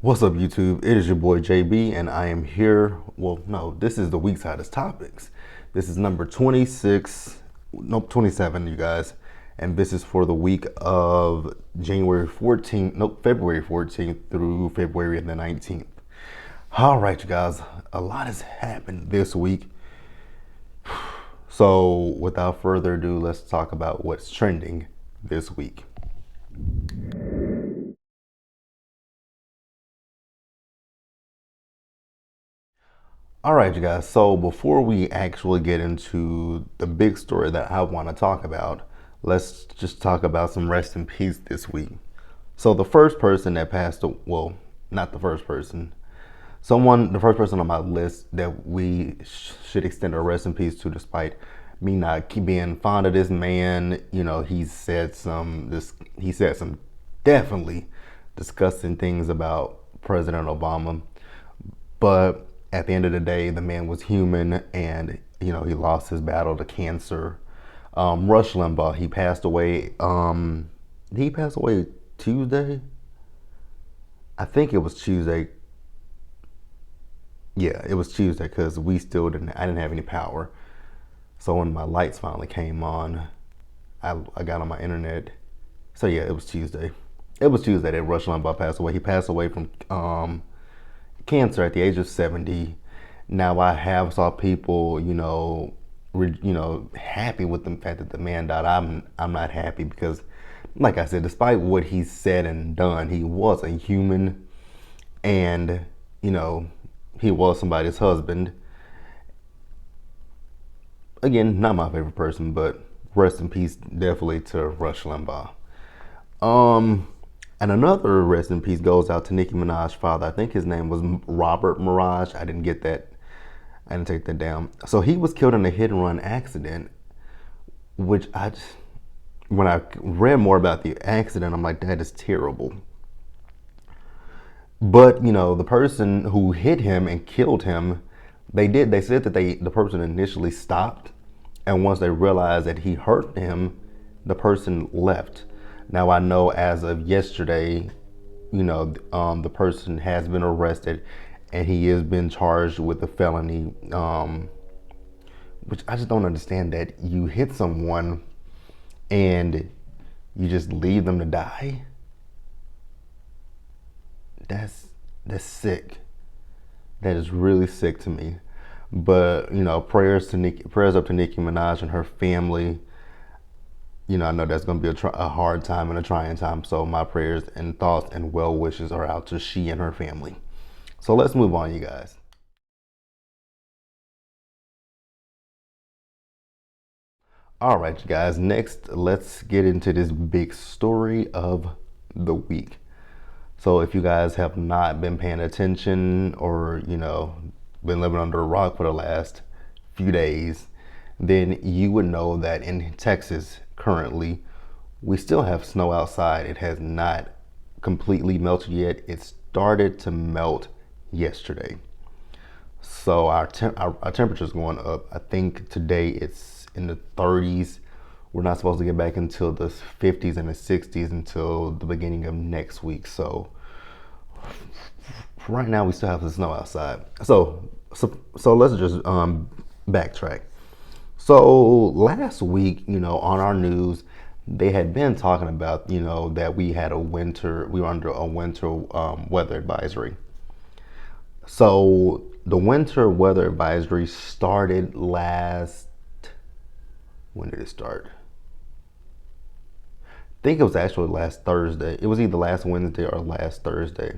What's up, YouTube? It is your boy JB, and I am here. Well, no, this is the week's hottest topics. This is number 26, nope, 27, you guys. And this is for the week of February 14th through February the 19th. All right, you guys, a lot has happened this week. So, without further ado, let's talk about what's trending this week. All right, you guys. So before we actually get into the big story that I want to talk about, let's just talk about some rest in peace this week. So the first person that passed, well, not the first person, the first person on my list that we should extend a rest in peace to, despite me not being fond of this man. You know, he said some definitely disgusting things about President Obama, but at the end of the day, the man was human, and he lost his battle to cancer. Rush Limbaugh, he passed away. He passed away Tuesday. I think it was Tuesday. Yeah, it was Tuesday because we still didn't. I didn't have any power. So when my lights finally came on, I got on my internet. So yeah, it was Tuesday. It was Tuesday that Rush Limbaugh passed away. He passed away from cancer at the age of 70. Now I have saw people, happy with the fact that the man died. I'm not happy because, like I said, despite what he said and done, he was a human, and he was somebody's husband. Again, not my favorite person, but rest in peace, definitely, to Rush Limbaugh. And another rest in peace goes out to Nicki Minaj's father. I think his name was Robert Mirage. I didn't get that. I didn't take that down. So he was killed in a hit and run accident, which when I read more about the accident, I'm like, that is terrible. But the person who hit him and killed him, they said that the person initially stopped, and once they realized that he hurt him, the person left. Now I know as of yesterday, the person has been arrested, and he has been charged with a felony, which I just don't understand, that you hit someone and you just leave them to die. That's sick. That is really sick to me. But prayers up to Nicki Minaj and her family. I know that's going to be a hard time and a trying time. So my prayers and thoughts and well wishes are out to she and her family. So let's move on, you guys. All right, you guys. Next, let's get into this big story of the week. So if you guys have not been paying attention, or been living under a rock for the last few days, then you would know that in Texas currently, we still have snow outside. It has not completely melted yet. It started to melt yesterday. So our temperature is going up. I think today it's in the 30s. We're not supposed to get back into the 50s and the 60s until the beginning of next week. So right now we still have the snow outside. So let's just backtrack. So last week, on our news, they had been talking about, that we were under a winter weather advisory. So the winter weather advisory started when did it start? I think it was actually last Thursday. It was either last Wednesday or last Thursday,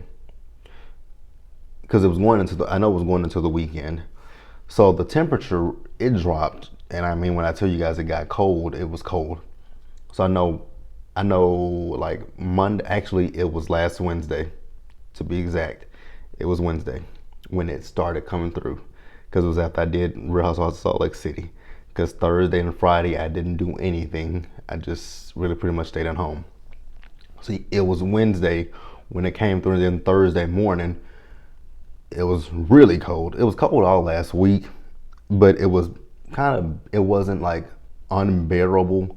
because I know it was going into the weekend. So the temperature, it dropped, and I mean, when I tell you guys it got cold, it was cold. So I know, like Monday. Actually, it was last Wednesday, to be exact. It was Wednesday when it started coming through, because it was after I did Real Housewives of Salt Lake City. Because Thursday and Friday I didn't do anything. I just really pretty much stayed at home. See, it was Wednesday when it came through. Then Thursday morning, it was really cold. It was cold all last week, but it wasn't like unbearable.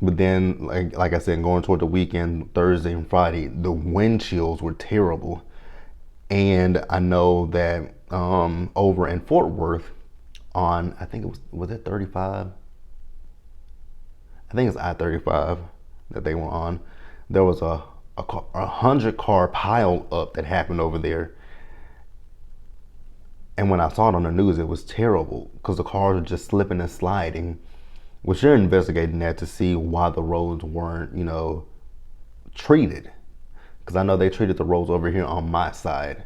But then, like I said, going toward the weekend, Thursday and Friday, the wind chills were terrible. And I know that over in Fort Worth on, I think was it 35? I think it's I-35 that they were on. There was a 100 car pile up that happened over there. And when I saw it on the news, it was terrible because the cars were just slipping and sliding, which they're investigating that to see why the roads weren't, treated. Because I know they treated the roads over here on my side.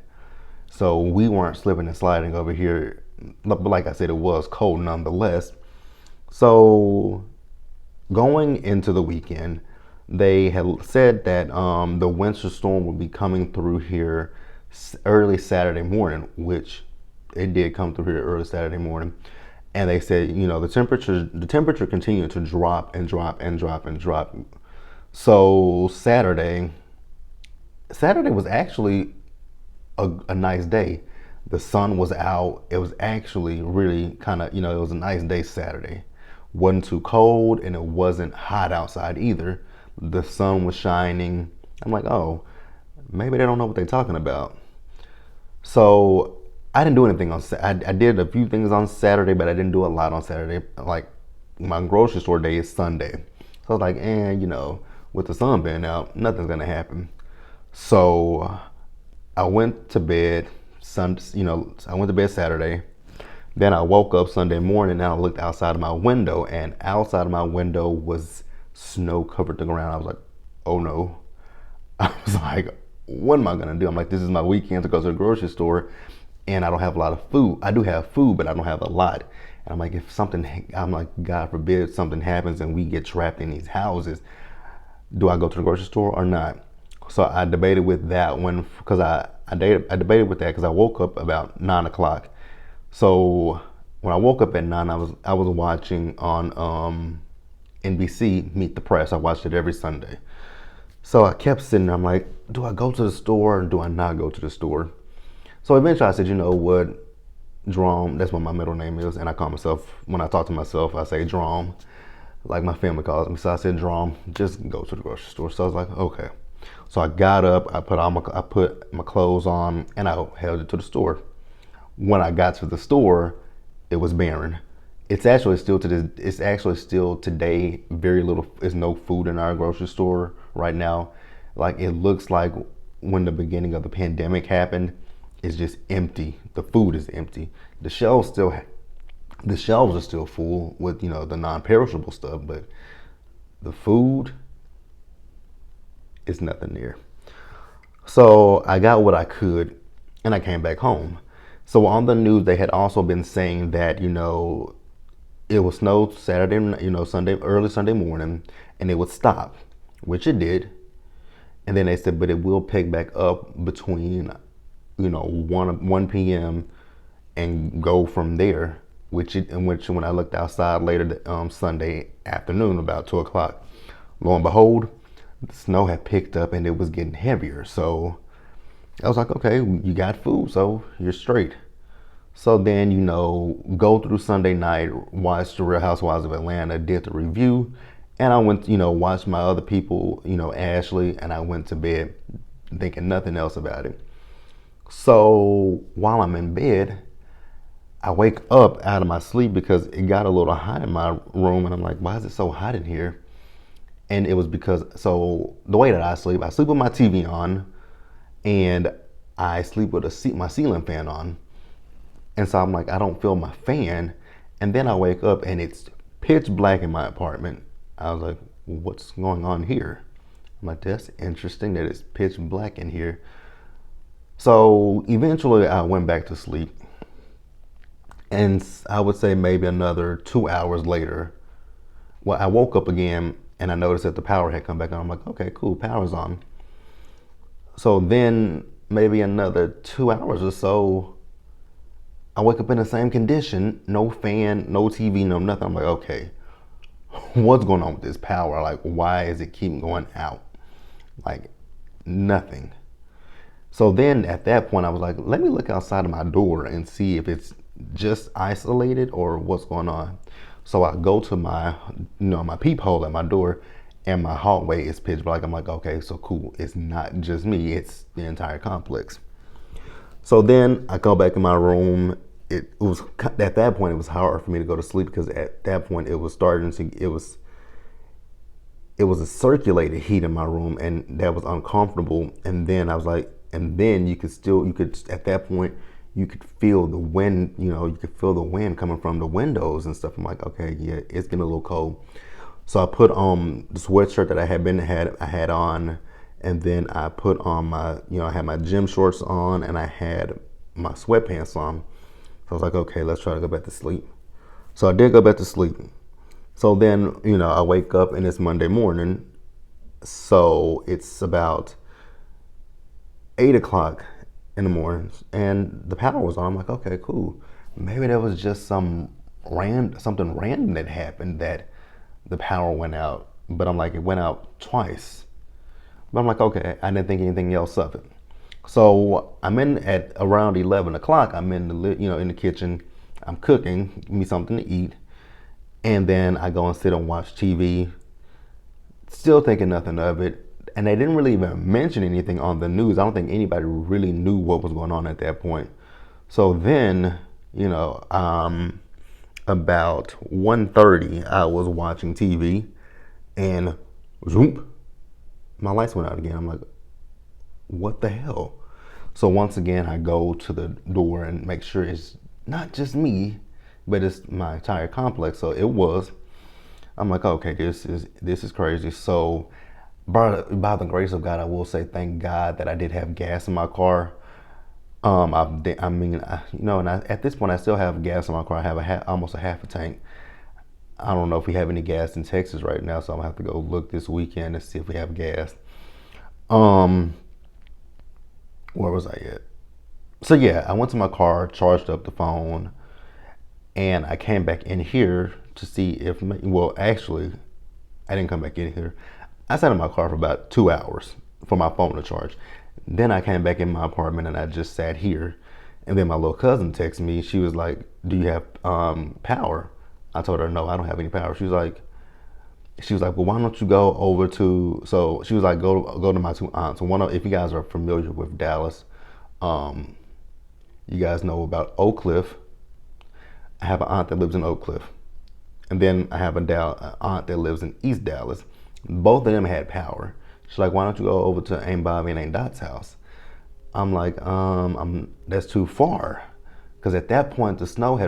So we weren't slipping and sliding over here. But like I said, it was cold nonetheless. So going into the weekend, they had said that the winter storm would be coming through here early Saturday morning, which it did come through here early Saturday morning. And they said, the temperature continued to drop and drop and drop and drop. So Saturday was actually a nice day. The sun was out. It was actually really kind of, it was a nice day Saturday. Wasn't too cold and it wasn't hot outside either. The sun was shining. I'm like, oh, maybe they don't know what they're talking about. So I didn't do anything on Saturday. I did a few things on Saturday, but I didn't do a lot on Saturday. Like my grocery store day is Sunday. So I was like, with the sun being out, nothing's gonna happen. So I went to bed I went to bed Saturday. Then I woke up Sunday morning and I looked outside of my window, and outside of my window was snow covered the ground. I was like, oh no. I was like, what am I gonna do? I'm like, this is my weekend to go to the grocery store and I don't have a lot of food. I do have food, but I don't have a lot. And I'm like, God forbid something happens and we get trapped in these houses. Do I go to the grocery store or not? So I debated with that one because I debated with that because I woke up about 9 o'clock. So when I woke up at 9, I was watching on NBC Meet the Press. I watched it every Sunday. So I kept sitting there. I'm like, do I go to the store or do I not go to the store? So eventually I said, you know what, Jerome, that's what my middle name is. And I call myself, when I talk to myself, I say Jerome, like my family calls me. So I said, Jerome, just go to the grocery store. So I was like, okay. So I got up, I put my clothes on, and I headed to the store. When I got to the store, it was barren. It's actually still today, very little, there's no food in our grocery store right now. Like it looks like when the beginning of the pandemic happened, it's just empty. The food is empty. The shelves are still full with, the non-perishable stuff, but the food is nothing there. So I got what I could and I came back home. So on the news, they had also been saying that, it would snow Saturday, early Sunday morning, and it would stop, which it did. And then they said, but it will pick back up between, 1 p.m. and go from there, which when I looked outside later Sunday afternoon, about 2 o'clock, lo and behold, the snow had picked up and it was getting heavier. So I was like, okay, you got food, so you're straight. So then, go through Sunday night, watched The Real Housewives of Atlanta, did the review, and I went, watched my other people, Ashley, and I went to bed thinking nothing else about it. So while I'm in bed, I wake up out of my sleep because it got a little hot in my room, and I'm like, why is it so hot in here? And it was because, so the way that I sleep with my TV on, and I sleep with my ceiling fan on. And so I'm like, I don't feel my fan. And then I wake up and it's pitch black in my apartment. I was like, what's going on here? I'm like, that's interesting that it's pitch black in here. So eventually I went back to sleep. And I would say maybe another 2 hours later, I woke up again and I noticed that the power had come back on. I'm like, okay, cool, power's on. So then maybe another 2 hours or so, I wake up in the same condition, no fan, no TV, no nothing. I'm like, okay, what's going on with this power? Like, why is it keep going out? Like, nothing. So then at that point, I was like, let me look outside of my door and see if it's just isolated or what's going on. So I go to my, my peephole at my door, and my hallway is pitch black. I'm like, okay, so cool. It's not just me, it's the entire complex. So then I go back in my room. It was at that point it was hard for me to go to sleep because at that point it was starting to it was a circulated heat in my room, and that was uncomfortable. And then I was like, and then you could at that point you could feel the wind, you could feel the wind coming from the windows and stuff. I'm like, okay, yeah, it's getting a little cold. So I put on the sweatshirt that I had on, and then I put on my, I had my gym shorts on, and I had my sweatpants on. So I was like, okay, let's try to go back to sleep. So I did go back to sleep. So then, I wake up and it's Monday morning. So it's about 8 o'clock in the morning and the power was on. I'm like, okay, cool. Maybe there was just something random that happened that the power went out. But I'm like, it went out twice. But I'm like, okay, I didn't think anything else of it. So I'm in at around 11 o'clock. I'm in in the kitchen. I'm cooking me something to eat. And then I go and sit and watch TV, still thinking nothing of it. And they didn't really even mention anything on the news. I don't think anybody really knew what was going on at that point. So then, about 1:30, I was watching TV and zoom, my lights went out again. I'm like, what the hell? So once again, I go to the door and make sure it's not just me, but it's my entire complex. So it was. I'm like, okay, this is crazy. So by the grace of God, I will say thank God that I did have gas in my car. At this point, I still have gas in my car. I have almost a half a tank. I don't know if we have any gas in Texas right now, so I'm gonna have to go look this weekend and see if we have gas. Where was I at? So yeah, I went to my car, charged up the phone, and I came back in here to see if, actually, I didn't come back in here. I sat in my car for about 2 hours for my phone to charge. Then I came back in my apartment and I just sat here. And then my little cousin texted me. She was like, do you have power? I told her, no, I don't have any power. She was like, well, why don't you go over to, so she was like, go to my two aunts. So if you guys are familiar with Dallas, you guys know about Oak Cliff. I have an aunt that lives in Oak Cliff. And then I have an aunt that lives in East Dallas. Both of them had power. She's like, why don't you go over to Aunt Bobby and Aunt Dot's house? I'm like, that's too far. Because at that point, the snow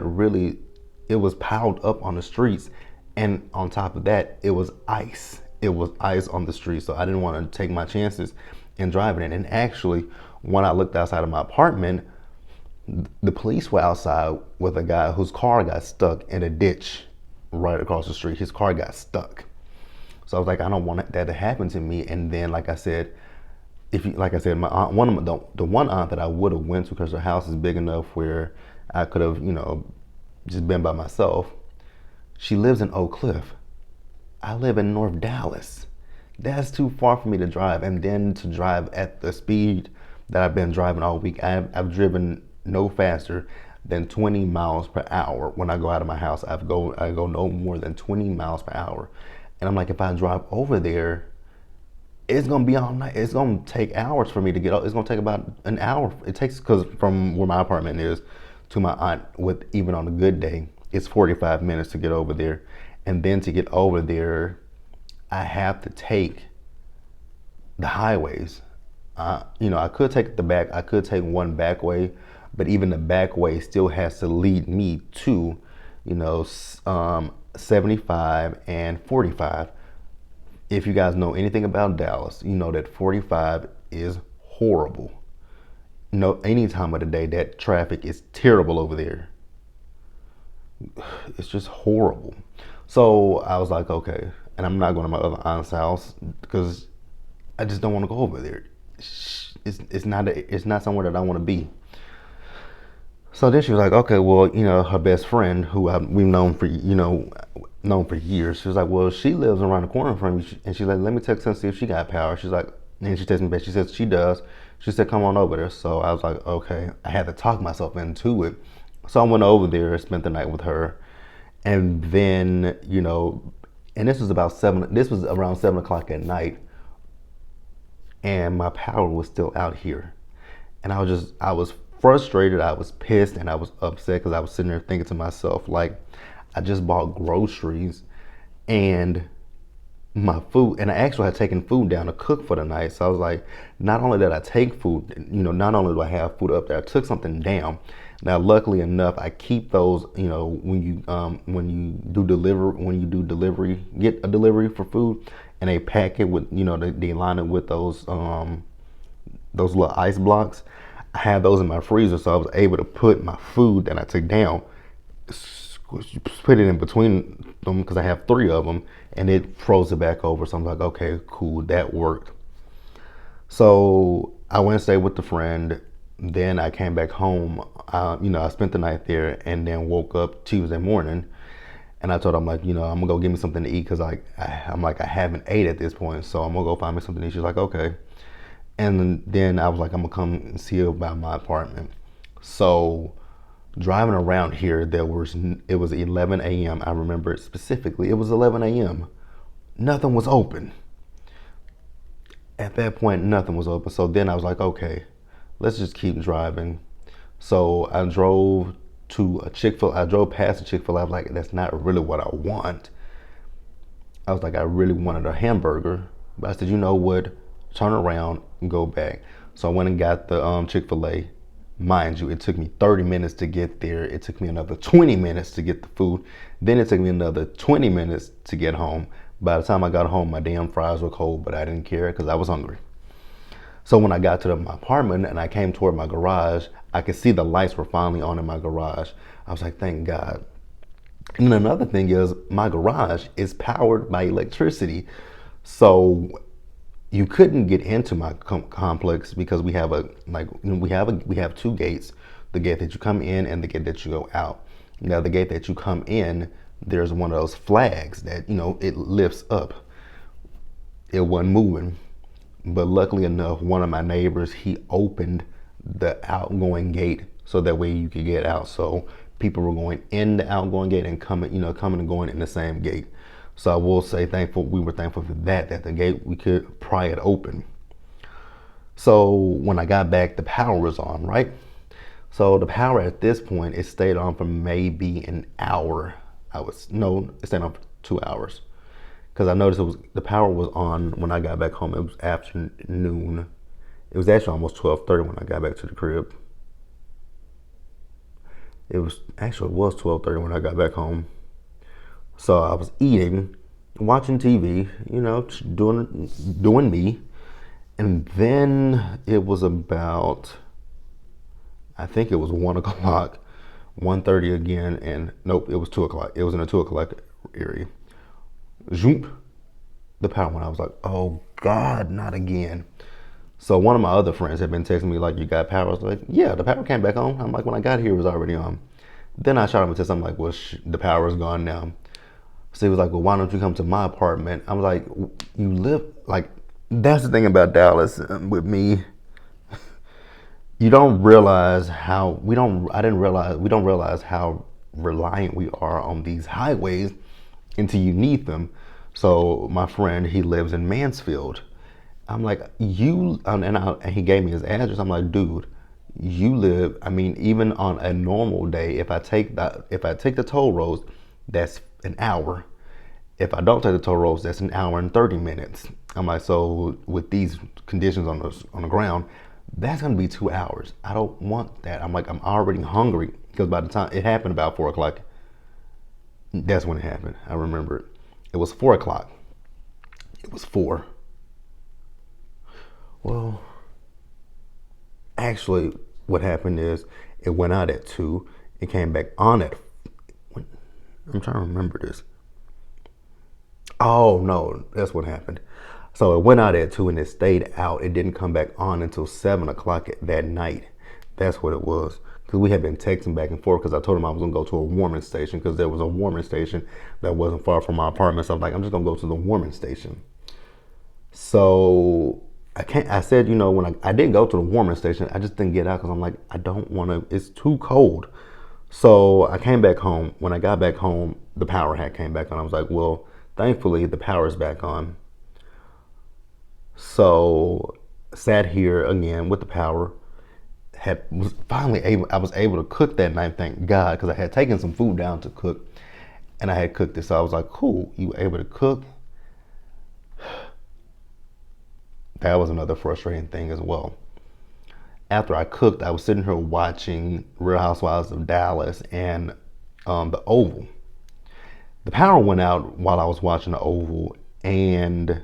it was piled up on the streets. And on top of that, it was ice. It was ice on the street. So I didn't want to take my chances in driving it. And actually, when I looked outside of my apartment, the police were outside with a guy whose car got stuck in a ditch right across the street. His car got stuck. So I was like, I don't want that to happen to me. And then, like I said, my aunt, the one aunt that I would have went to, because her house is big enough where I could have, just been by myself. She lives in Oak Cliff. I live in North Dallas. That's too far for me to drive. And then to drive at the speed that I've been driving all week, I've driven no faster than 20 miles per hour. When I go out of my house, I go no more than 20 miles per hour. And I'm like, if I drive over there, it's gonna be all night. It's gonna take hours for me to get. It's gonna take about an hour. It takes, because from where my apartment is to my aunt, even on a good day, it's 45 minutes to get over there. And then to get over there, I have to take the highways. I could take I could take one back way, but even the back way still has to lead me to, 75 and 45. If you guys know anything about Dallas, you know that 45 is horrible. Any time of the day, that traffic is terrible over there. It's just horrible. So I was like, okay, and I'm not going to my other aunt's house because I just don't want to go over there. It's not somewhere that I want to be. So then she was like, okay, well, her best friend, who we've known for years, she was like, well, she lives around the corner from me, and she's like, let me text her and see if she got power. She's like, and she texted me back. She says she does. She said, come on over there. So I was like, okay. I had to talk myself into it. So I went over there, spent the night with her, and then and this was around 7 o'clock at night, and my power was still out here, and I was frustrated, I was pissed, and I was upset because I was sitting there thinking to myself, like, I just bought groceries and my food, and I actually had taken food down to cook for the night. So I was like, not only did I take food, not only do I have food up there, I took something down. Now, luckily enough, I keep those. When you do delivery, get a delivery for food, and they pack it with, they line it with those little ice blocks. I had those in my freezer, so I was able to put my food that I took down, put it in between them because I have 3 of them, and it froze it back over. So I'm like, okay, cool, that worked. So I went and stayed with the friend. Then I came back home. I spent the night there, and then woke up Tuesday morning. And I told her, I'm like, I'm gonna go get me something to eat because I haven't ate at this point, so I'm gonna go find me something to eat. She's like, okay. And then I was like, I'm gonna come and see about my apartment. So driving around here, it was 11 a.m. I remember it specifically. It was 11 a.m. Nothing was open. At that point, nothing was open. So then I was like, okay, let's just keep driving. So I drove to a Chick-fil-A. I drove past a Chick-fil-A. I was like, that's not really what I want. I was like, I really wanted a hamburger. But I said, you know what? Turn around and go back. So I went and got the Chick-fil-A. Mind you, it took me 30 minutes to get there. It took me another 20 minutes to get the food. Then it took me another 20 minutes to get home. By the time I got home, my damn fries were cold, but I didn't care because I was hungry. So when I got to my apartment and I came toward my garage, I could see the lights were finally on in my garage. I was like, thank God. And then another thing is, my garage is powered by electricity. So you couldn't get into my complex because we have we have 2 gates, the gate that you come in and the gate that you go out. Now the gate that you come in, there's one of those flags that, it lifts up. It wasn't moving. But luckily enough, one of my neighbors, he opened the outgoing gate so that way you could get out. So people were going in the outgoing gate and coming and going in the same gate. So I will say we were thankful for that the gate, we could pry it open. So when I got back, the power was on, right? So the power at this point, it stayed on for maybe an hour. It stayed on for 2 hours. Because I noticed the power was on when I got back home. It was afternoon. It was actually almost 12:30 when I got back to the crib. It was 12:30 when I got back home. So I was eating, watching TV, doing me. And then it was about, I think it was 1 o'clock, 1:30 again, and nope, it was 2 o'clock. It was in the 2 o'clock area. Zoom, the power went. I was like, oh God, not again. So one of my other friends had been texting me like, you got power? I was like, yeah, the power came back on. I'm like, when I got here, it was already on. Then I shot him a text. I'm like, well, the power is gone now. So he was like, well, why don't you come to my apartment? I'm like, you live, like, that's the thing about Dallas with me. You don't realize we don't realize how reliant we are on these highways until you need them. So my friend, he lives in Mansfield. I'm like, and he gave me his address. I'm like, dude, you live, even on a normal day, if I take the toll roads, that's an hour. If I don't take the toll roads, that's an hour and 30 minutes. I'm like, so with these conditions on the ground, that's gonna be 2 hours. I don't want that. I'm like, I'm already hungry because by the time it happened about 4 o'clock, that's when it happened. I remember it. It was 4 o'clock. It was 4. Well, actually, what happened is it went out at 2. It came back on at. I'm trying to remember this. Oh no, that's what happened. So it went out at 2 and it stayed out. It didn't come back on until 7 o'clock that night. That's what it was. Because we had been texting back and forth because I told him I was going to go to a warming station because there was a warming station that wasn't far from my apartment. So I'm like, I'm just going to go to the warming station. So I said, when I didn't go to the warming station, I just didn't get out because I'm like, I don't want to, it's too cold. So I came back home. When I got back home, the power had came back on. I was like, well, thankfully the power is back on. So sat here again with the power, was finally able. I was able to cook that night, thank God, because I had taken some food down to cook, and I had cooked it. So I was like, cool, you were able to cook. That was another frustrating thing as well. After I cooked, I was sitting here watching Real Housewives of Dallas and the Oval. The power went out while I was watching the Oval, and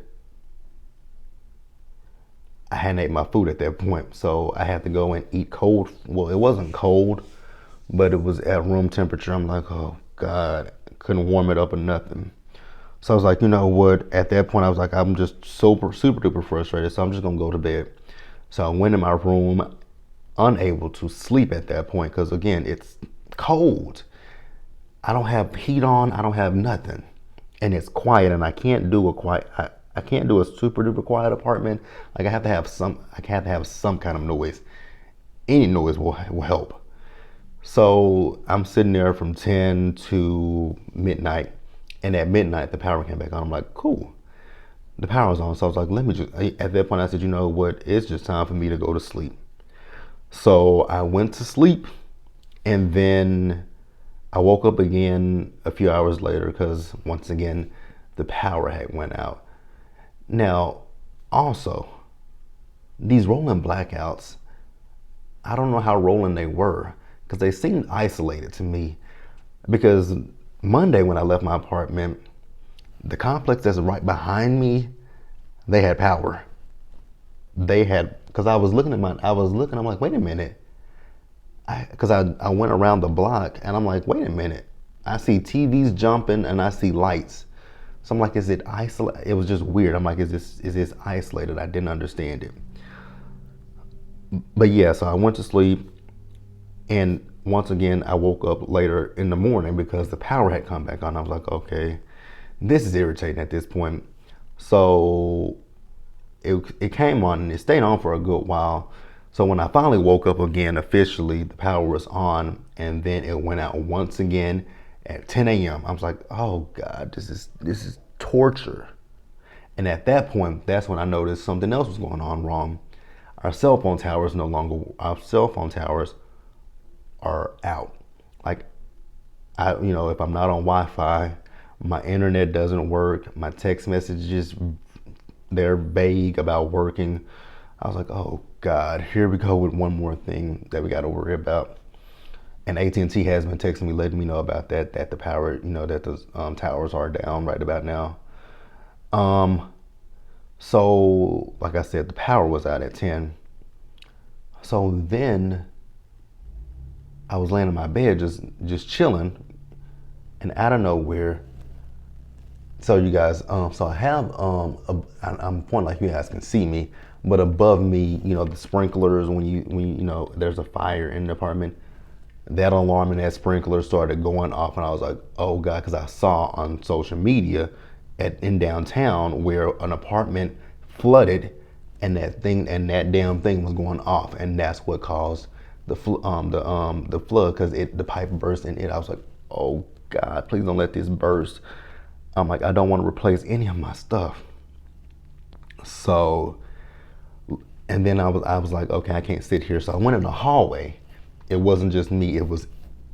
I hadn't ate my food at that point, so I had to go and eat cold. Well, it wasn't cold, but it was at room temperature. I'm like, oh God, couldn't warm it up or nothing. So I was like, you know what? At that point, I was like, I'm just super duper frustrated, so I'm just gonna go to bed. So I went in my room, unable to sleep at that point, because again, it's cold. I don't have heat on, I don't have nothing. And it's quiet, and I can't do a quiet, I can't do a super duper quiet apartment. Like I have to have some kind of noise. Any noise will help. So I'm sitting there from 10 to midnight, and at midnight the power came back on. I'm like, cool, the power was on. So I was like, let me just, at that point I said, you know what, it's just time for me to go to sleep. So I went to sleep, and then I woke up again a few hours later because once again the power had went out. Now, also, these rolling blackouts, I don't know how rolling they were because they seemed isolated to me. Because Monday when I left my apartment, the complex that's right behind me, they had power. They had, because I'm like, wait a minute. Because I went around the block and I'm like, wait a minute. I see TVs jumping and I see lights. So I'm like, is it isolated? It was just weird. I'm like, is this isolated? I didn't understand it. But yeah, so I went to sleep, and once again, I woke up later in the morning because the power had come back on. I was like, okay, this is irritating at this point. So it came on and it stayed on for a good while. So when I finally woke up again, officially, the power was on, and then it went out once again at 10 a.m. I was like, oh God, this is torture. And at that point, that's when I noticed something else was going on wrong. Our cell phone towers are out. Like, if I'm not on Wi-Fi, my internet doesn't work. My text messages, they're vague about working. I was like, oh God, here we go with one more thing that we got to worry about. And AT&T has been texting me, letting me know about that the power, that the towers are down right about now. So like I said, the power was out at 10. So then I was laying in my bed just chilling, and out of nowhere, so you guys, so I have, I'm pointing like you guys can see me, but above me, the sprinklers, when you there's a fire in the apartment, that alarm and that sprinkler started going off, and I was like, oh God, because I saw on social media in downtown where an apartment flooded, and that damn thing was going off, and that's what caused the flood, because the pipe burst in it. I was like, oh God, please don't let this burst. I'm like, I don't want to replace any of my stuff. So, and then I was like, okay, I can't sit here. So I went in the hallway. It wasn't just me, it was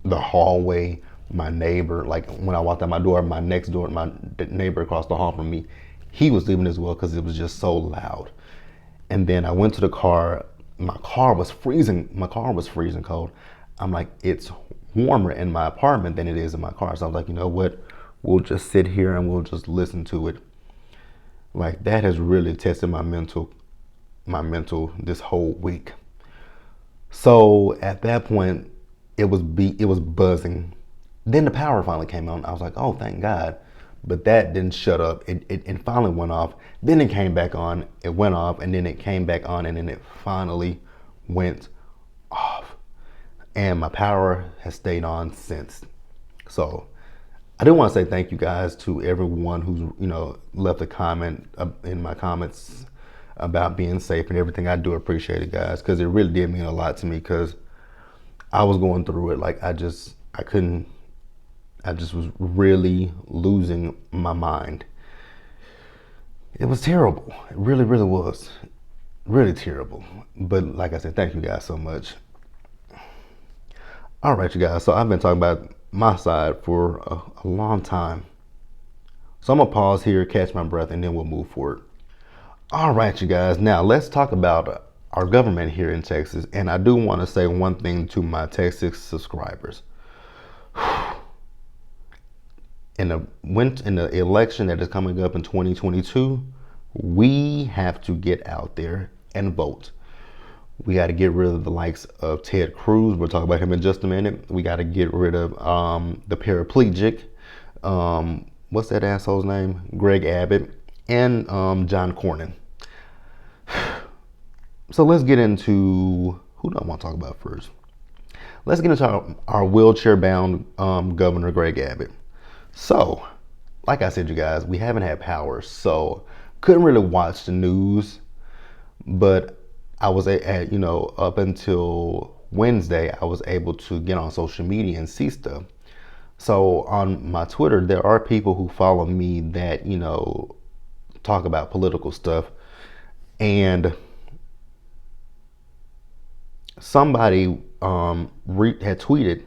the hallway, my neighbor. Like when I walked out my door, my next door, my neighbor across the hall from me, he was leaving as well because it was just so loud. And then I went to the car. My car was freezing cold. I'm like, it's warmer in my apartment than it is in my car. So I was like, you know what? We'll just sit here and we'll just listen to it. Like that has really tested my mental this whole week. So at that point, it was buzzing. Then the power finally came on. I was like, oh, thank God. But that didn't shut up. It finally went off. Then it came back on. It went off, and then it came back on, and then it finally went off. And my power has stayed on since. So I do want to say thank you guys to everyone who's left a comment in my comments about being safe and everything. I do appreciate it, guys, because it really did mean a lot to me, because I was going through it. Like I just was really losing my mind. It was terrible. It really, really was. Really terrible. But like I said, thank you guys so much. All right, you guys. So I've been talking about my side for a long time. So I'm gonna pause here, catch my breath, and then we'll move forward. All right, you guys. Now let's talk about our government here in Texas. And I do want to say one thing to my Texas subscribers. In the election that is coming up in 2022, we have to get out there and vote. We got to get rid of the likes of Ted Cruz. We'll talk about him in just a minute. We got to get rid of the paraplegic. What's that asshole's name? Greg Abbott and John Cornyn. So let's get into who do I want to talk about first? Let's get into our wheelchair-bound Governor Greg Abbott. So, like I said, you guys, we haven't had power, so couldn't really watch the news. But I was up until Wednesday, I was able to get on social media and see stuff. So on my Twitter, there are people who follow me that, talk about political stuff. And somebody had tweeted,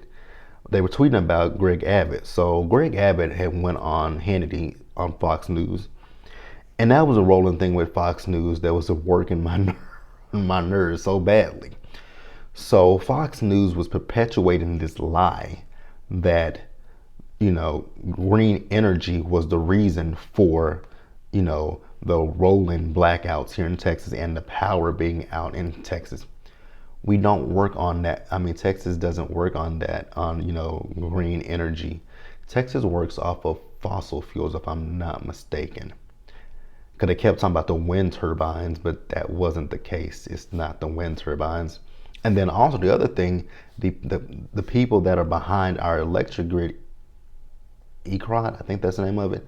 they were tweeting about Greg Abbott. So Greg Abbott had went on Hannity on Fox News. And that was a rolling thing with Fox News that was working my nerves so badly. So Fox News was perpetuating this lie that, green energy was the reason for, the rolling blackouts here in Texas and the power being out in Texas. We don't work on that. I mean, Texas doesn't work on that, green energy. Texas works off of fossil fuels, if I'm not mistaken. Because they kept talking about the wind turbines, but that wasn't the case. It's not the wind turbines. And then also the other thing, the people that are behind our electric grid, ECROT, I think that's the name of it,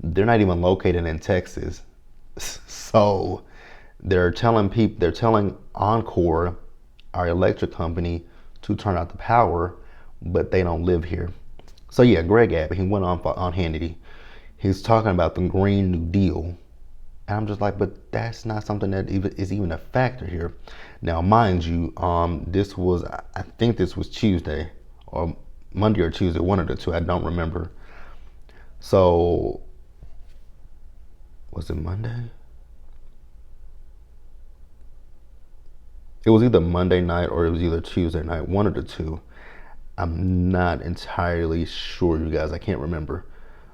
they're not even located in Texas. So they're telling Encore, our electric company, to turn out the power, but they don't live here. So yeah, Greg Abbott, he went on Hannity. He's talking about the Green New Deal. And I'm just like, but that's not something that is even a factor here. Now, mind you, I think this was Tuesday or Monday or Tuesday, one of the two, I don't remember. So, was it Monday? It was either Monday night or it was either Tuesday night, one of the two. I'm not entirely sure, you guys, I can't remember.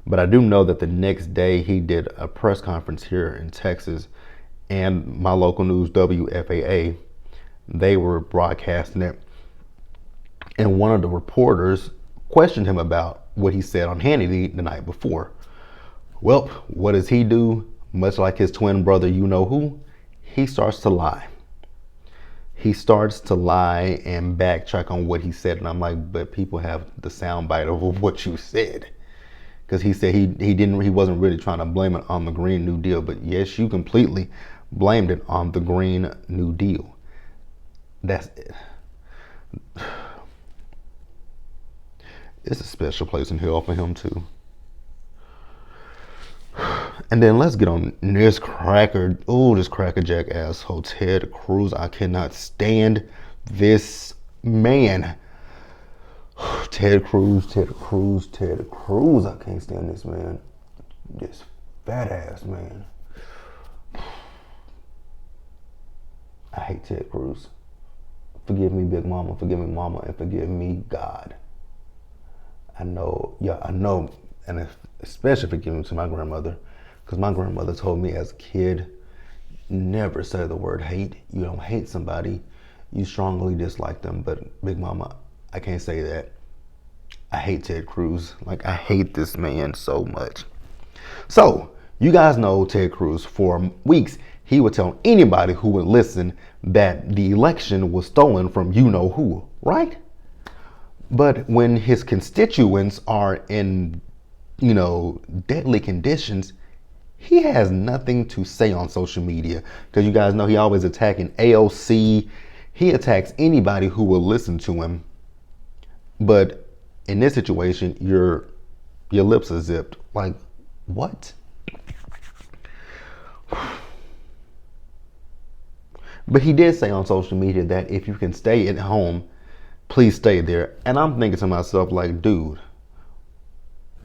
But I do know that the next day he did a press conference here in Texas, and my local news, WFAA, they were broadcasting it. And one of the reporters questioned him about what he said on Hannity the night before. Well, what does he do? Much like his twin brother, you know who? He starts to lie. He starts to lie and backtrack on what he said. And I'm like, but people have the soundbite of what you said. Because he said he wasn't really trying to blame it on the Green New Deal, but yes, you completely blamed it on the Green New Deal. That's it. It's a special place in hell for him too. And then let's get on this crackerjack asshole, Ted Cruz. I cannot stand this man. Ted Cruz. I can't stand this man. This fat ass man. I hate Ted Cruz. Forgive me, Big Mama. Forgive me, Mama. And forgive me, God. I know, and especially forgive me to my grandmother. Because my grandmother told me as a kid, never say the word hate. You don't hate somebody. You strongly dislike them. But Big Mama, I can't say that. I hate Ted Cruz. Like, I hate this man so much. So, you guys know Ted Cruz. For weeks, he would tell anybody who would listen that the election was stolen from you know who, right? But when his constituents are in, deadly conditions, he has nothing to say on social media. Because you guys know he always attacking AOC. He attacks anybody who will listen to him. But in this situation, your lips are zipped. Like, what? But he did say on social media that if you can stay at home, please stay there. And I'm thinking to myself, like, dude,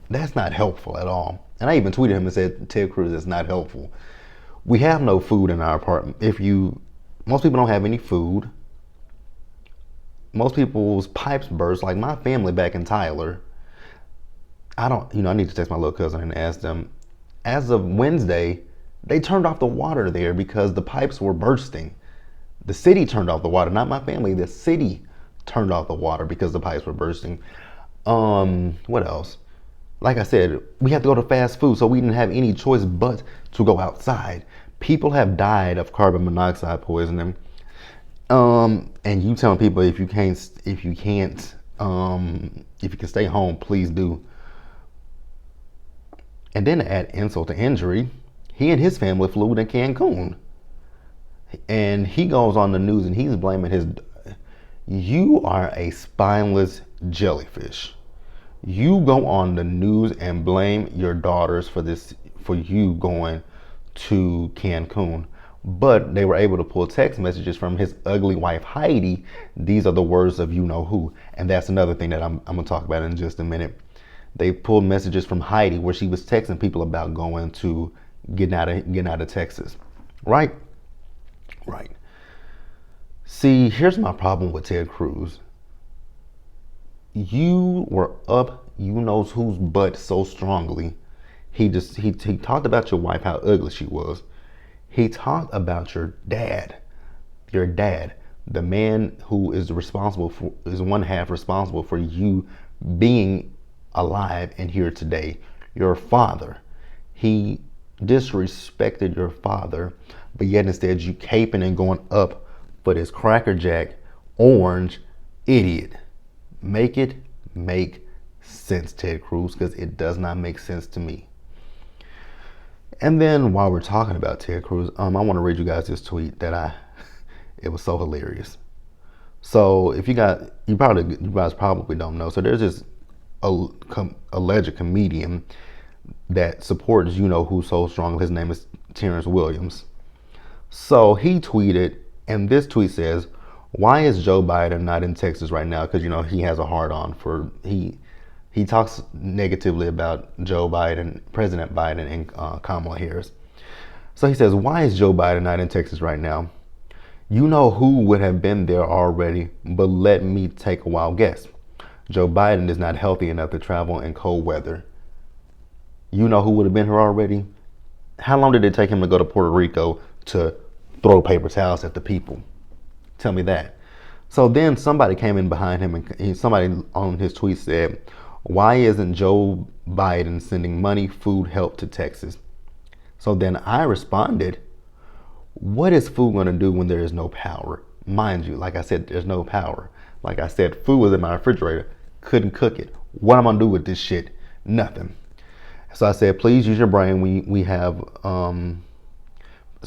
that's not helpful at all. And I even tweeted him and said, Ted Cruz, is not helpful. We have no food in our apartment. Most people don't have any food. Most people's pipes burst. Like my family back in Tyler, I need to text my little cousin and ask them. As of Wednesday, they turned off the water there because the pipes were bursting. The city turned off the water, not my family. The city turned off the water because the pipes were bursting. What else? Like I said, we had to go to fast food, so we didn't have any choice but to go outside. People have died of carbon monoxide poisoning. And you telling people if you can stay home, please do. And then to add insult to injury, he and his family flew to Cancun. And he goes on the news and he's blaming you are a spineless jellyfish. You go on the news and blame your daughters for you going to Cancun. But they were able to pull text messages from his ugly wife, Heidi. These are the words of you know who. And that's another thing that I'm going to talk about in just a minute. They pulled messages from Heidi where she was texting people about getting out of Texas. Right? Right. See, here's my problem with Ted Cruz. You were up, you knows whose butt so strongly. He talked about your wife, how ugly she was. He talked about your dad, the man who is one half responsible for you being alive and here today, your father. He disrespected your father, but yet instead you caping and going up for this crackerjack orange idiot. Make it make sense, Ted Cruz, because it does not make sense to me. And then while we're talking about Ted Cruz, I want to read you guys this tweet it was so hilarious. So if you guys probably don't know. So there's this alleged comedian that supports you know who so strong. His name is Terrence Williams. So he tweeted, and this tweet says, "Why is Joe Biden not in Texas right now?" Because he has a hard-on for he talks negatively about Joe Biden, President Biden, and Kamala Harris. So he says, "Why is Joe Biden not in Texas right now? You know who would have been there already, but let me take a wild guess. Joe Biden is not healthy enough to travel in cold weather. You know who would have been here already? How long did it take him to go to Puerto Rico to throw paper towels at the people? Tell me that." So then somebody came in behind him and somebody on his tweet said, "Why isn't Joe Biden sending money, food, help to Texas?" So then I responded, what is food going to do when there is no power? Mind you, like I said, there's no power. Like I said, food was in my refrigerator, couldn't cook it. What am I going to do with this shit? Nothing. So I said, please use your brain. We have, so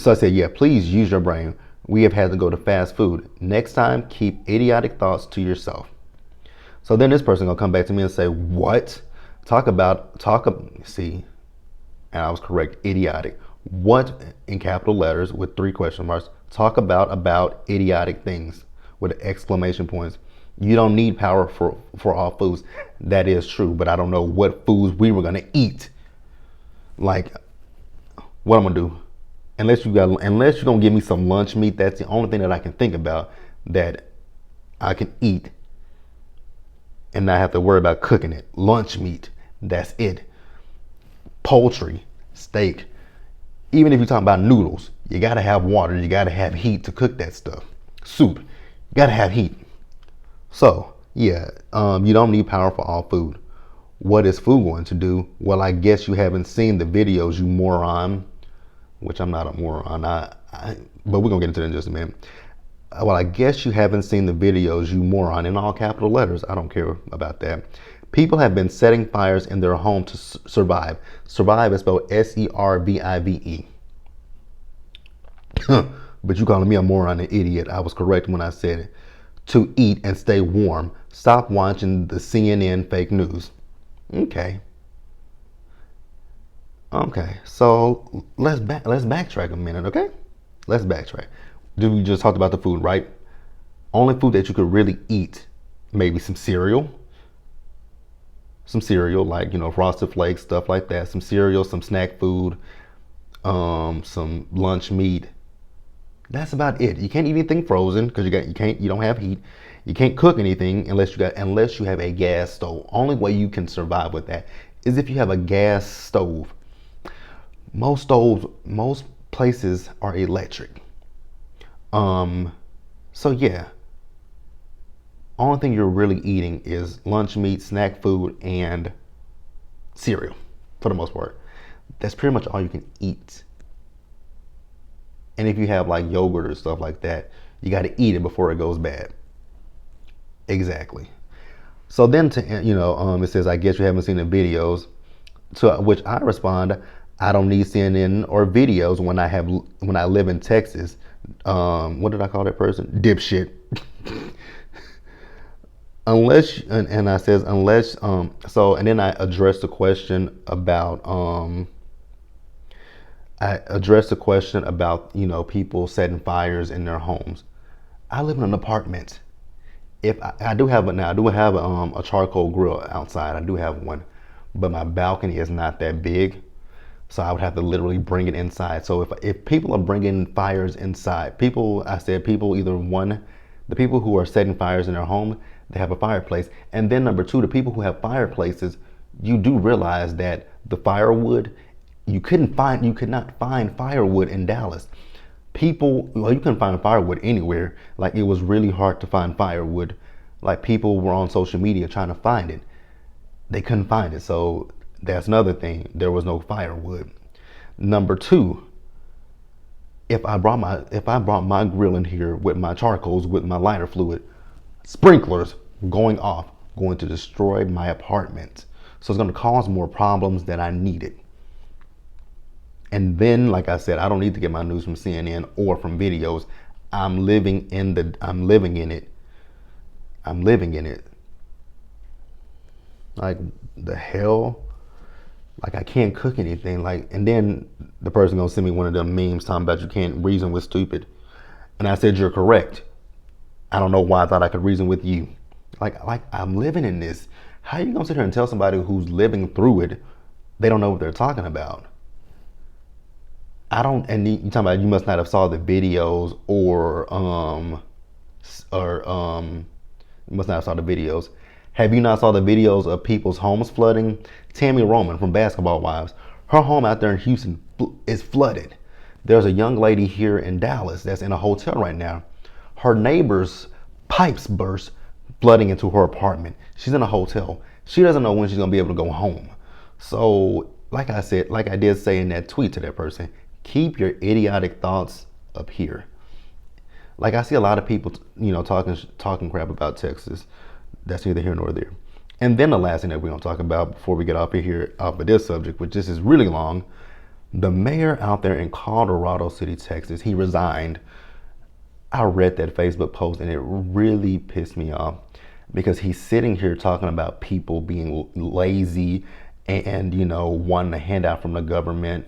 I said, yeah, please use your brain. We have had to go to fast food. Next time, keep idiotic thoughts to yourself. So then this person gonna come back to me and say, what? See, and I was correct, idiotic. What, in capital letters with 3 question marks, talk about idiotic things with exclamation points. You don't need power for all foods. That is true, but I don't know what foods we were gonna eat. Like, what I'm gonna do? Unless you're gonna give me some lunch meat, that's the only thing that I can think about that I can eat and not have to worry about cooking it. Lunch meat, that's it. Poultry, steak. Even if you're talking about noodles, you gotta have water, you gotta have heat to cook that stuff. Soup, you gotta have heat. So, yeah, you don't need power for all food. What is food going to do? Well, I guess you haven't seen the videos, you moron. Which I'm not a moron, but we're gonna get into that in just a minute. Well, I guess you haven't seen the videos, you moron, in all capital letters. I don't care about that. People have been setting fires in their home to survive. Survive is spelled SERVIVE. But you calling me a moron and idiot. I was correct when I said it. To eat and stay warm. Stop watching the CNN fake news. Okay, so let's backtrack a minute, okay? Let's backtrack. We just talked about the food, right? Only food that you could really eat maybe some cereal like, you know, Frosted Flakes, stuff like that, some cereal, some snack food, some lunch meat. That's about it. You can't eat anything frozen because you don't have heat. You can't cook anything unless you have a gas stove. Only way you can survive with that is if you have a gas stove. Most places are electric. So yeah, only thing you're really eating is lunch meat, snack food, and cereal for the most part. That's pretty much all you can eat. And if you have like yogurt or stuff like that, you got to eat it before it goes bad. Exactly. So then, it says, I guess you haven't seen the videos. To which I respond, I don't need CNN or videos when I live in Texas. What did I call that person? Dipshit. Unless, and I says unless. And then I addressed the question about people setting fires in their homes. I live in an apartment. If I do have a charcoal grill outside. I do have one, but my balcony is not that big, so I would have to literally bring it inside. So if people are bringing fires inside, the people who are setting fires in their home, they have a fireplace, and then number two, the people who have fireplaces, you do realize that the firewood, you could not find firewood in Dallas. You couldn't find firewood anywhere. Like, it was really hard to find firewood. Like, people were on social media trying to find it. They couldn't find it. So that's another thing. There was no firewood. Number two, if I brought my grill in here with my charcoals, with my lighter fluid, sprinklers going off, going to destroy my apartment. So it's going to cause more problems than I needed. And then, like I said, I don't need to get my news from CNN or from videos. I'm living in it. Like, the hell? Like, I can't cook anything. Like, and then the person gonna send me one of them memes talking about you can't reason with stupid. And I said, you're correct. I don't know why I thought I could reason with you. Like I'm living in this. How are you gonna sit here and tell somebody who's living through it they don't know what they're talking about? And you talking about you must not have saw the videos or you must not have saw the videos. Have you not saw the videos of people's homes flooding? Tammy Roman from Basketball Wives, her home out there in Houston is flooded. There's a young lady here in Dallas that's in a hotel right now. Her neighbor's pipes burst, flooding into her apartment. She's in a hotel. She doesn't know when she's gonna be able to go home. So, like I did say in that tweet to that person, keep your idiotic thoughts up here. Like, I see a lot of people, talking crap about Texas. That's neither here nor there. And then the last thing that we're gonna talk about before we get off of this subject, which this is really long, the mayor out there in Colorado City, Texas, he resigned. I read that Facebook post and it really pissed me off because he's sitting here talking about people being lazy and, wanting a handout from the government.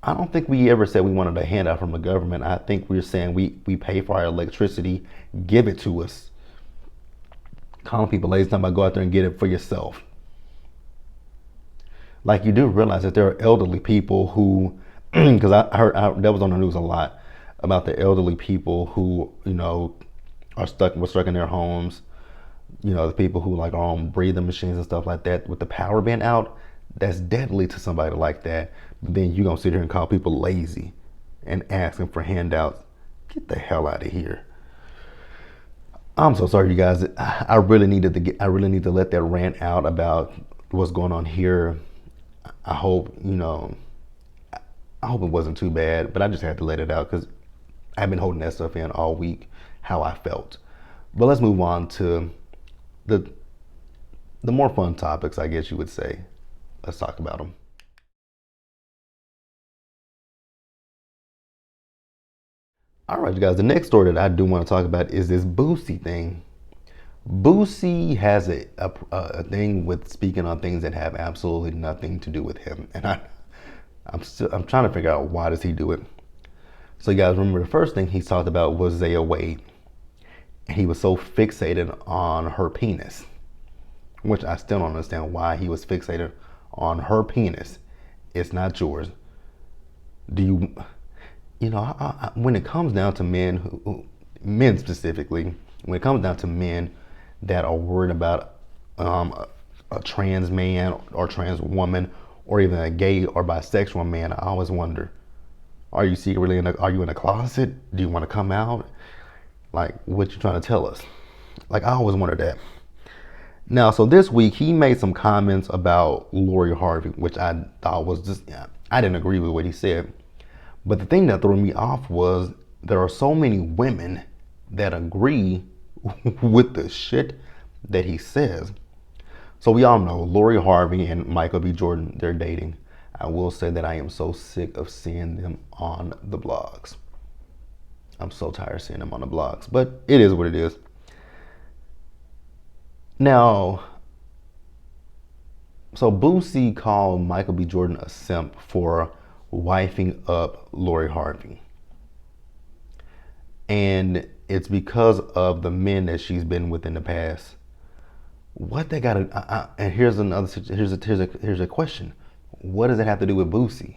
I don't think we ever said we wanted a handout from the government. I think we're saying we pay for our electricity, give it to us. Calling people lazy, talking about go out there and get it for yourself. Like, you do realize that there are elderly people who, because I heard that was on the news a lot about the elderly people who, were stuck in their homes. The people who are on breathing machines and stuff like that with the power being out. That's deadly to somebody like that. But then you're going to sit here and call people lazy and asking for handouts. Get the hell out of here. I'm so sorry, you guys. I really need to let that rant out about what's going on here. I hope it wasn't too bad, but I just had to let it out because I've been holding that stuff in all week, how I felt. But let's move on to the more fun topics, I guess you would say. Let's talk about them. All right, you guys, the next story that I do want to talk about is this Boosie thing. Boosie has a thing with speaking on things that have absolutely nothing to do with him. And I'm trying to figure out why does he do it. So you guys remember the first thing he talked about was Zaya Wade. he was so fixated on her penis, which I still don't understand why he was fixated on her penis. It's not yours. Do you, when it comes down to men specifically, when it comes down to men that are worried about a trans man or trans woman or even a gay or bisexual man, I always wonder, are you secretly are you in a closet? Do you want to come out? Like, what you trying to tell us? Like, I always wonder that. Now, so this week he made some comments about Lori Harvey, which I thought was just, I didn't agree with what he said. But the thing that threw me off was there are so many women that agree with the shit that he says. So we all know Lori Harvey and Michael B. Jordan, they're dating. I will say that I am so sick of seeing them on the blogs. I'm so tired of seeing them on the blogs, but it is what it is. Now, so Boosie called Michael B. Jordan a simp for wifing up Lori Harvey. And it's because of the men that she's been with in the past. What they got and here's a question. What does it have to do with Boosie?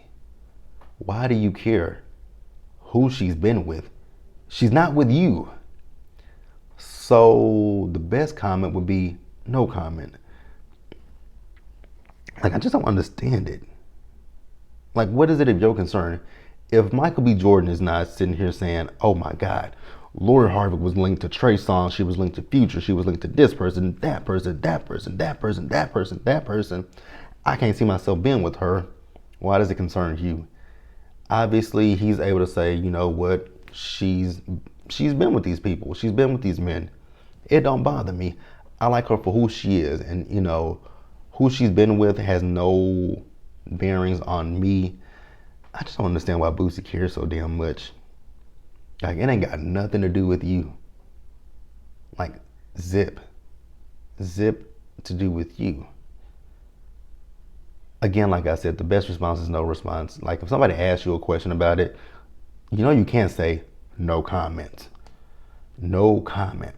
Why do you care who she's been with? She's not with you. So the best comment would be no comment. Like, I just don't understand it. Like, what is it of your concern? If Michael B. Jordan is not sitting here saying, oh my God, Lori Harvey was linked to Trey Songz, she was linked to Future, she was linked to this person, that person, that person, that person, that person, that person. I can't see myself being with her. Why does it concern you? Obviously, he's able to say, you know what, she's been with these people, she's been with these men. It don't bother me. I like her for who she is, and who she's been with has no bearings on me. I just don't understand why Boosie cares so damn much. Like, it ain't got nothing to do with you. Like, zip to do with you. Again, like I said, the best response is no response. Like, if somebody asks you a question about it, you can't say no comment. No comment.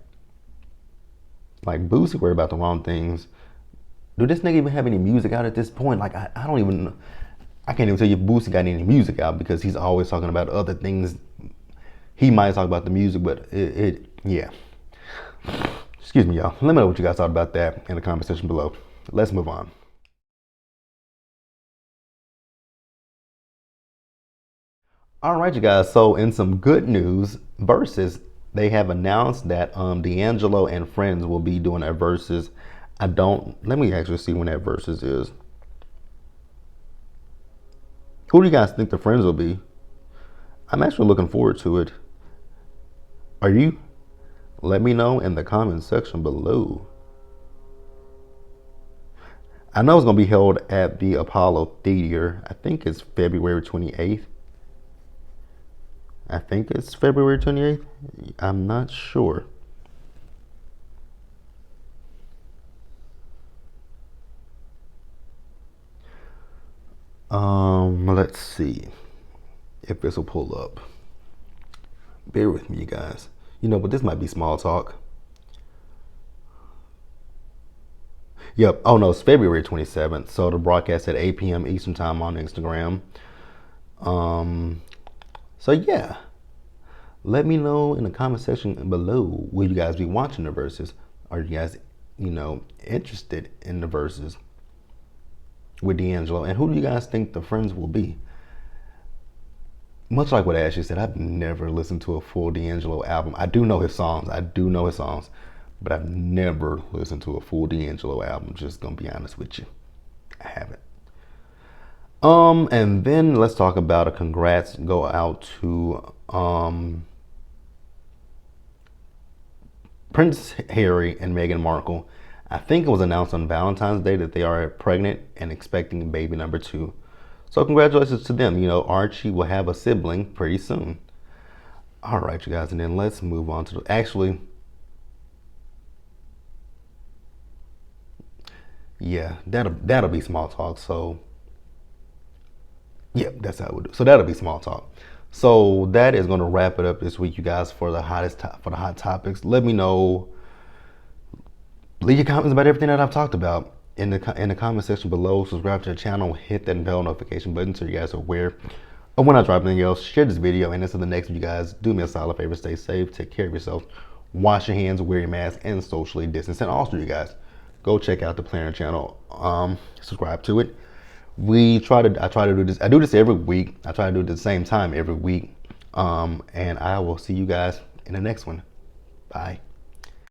Like, Boosie worried about the wrong things. Do this nigga even have any music out at this point? Like, I don't even know. I can't even tell you if Boosie got any music out because he's always talking about other things. He might talk about the music, but yeah. Excuse me, y'all. Let me know what you guys thought about that in the comment section below. Let's move on. All right, you guys. So in some good news, Versus, they have announced that D'Angelo and Friends will be doing a Versus. Let me actually see when that Versus is. Who do you guys think the Friends will be? I'm actually looking forward to it. Are you? Let me know in the comment section below. I know it's going to be held at the Apollo Theater. I think it's February 28th. I think it's February 28th. I'm not sure. Let's see if this will pull up. Bear with me, you guys. But this might be small talk. Yep. Oh no, it's February 27th. So the broadcast at 8 p.m. Eastern time on Instagram. So yeah. Let me know in the comment section below, will you guys be watching the Versus? Are you guys, interested in the Versus with D'Angelo? And who do you guys think the Friends will be? Much like what Ashley said, I've never listened to a full D'Angelo album. I do know his songs. But I've never listened to a full D'Angelo album. Just gonna be honest with you. I haven't. And then let's talk about a congrats go out to Prince Harry and Meghan Markle. I think it was announced on Valentine's Day that they are pregnant and expecting baby number 2. So congratulations to them. Archie will have a sibling pretty soon. All right, you guys, and then let's move on to yeah, that'll be small talk. So yeah, that's how we do. So that'll be small talk. So that is going to wrap it up this week, you guys, for the hot topics. Let me know. Leave your comments about everything that I've talked about in the comment section below. Subscribe to the channel. Hit that bell notification button so you guys are aware of when I drop anything else. Share this video, and until the next one, you guys, do me a solid favor. Stay safe. Take care of yourself. Wash your hands. Wear your mask. And socially distance. And also, you guys, go check out the Planner channel. Subscribe to it. I try to do this. I do this every week. I try to do it at the same time every week. And I will see you guys in the next one. Bye.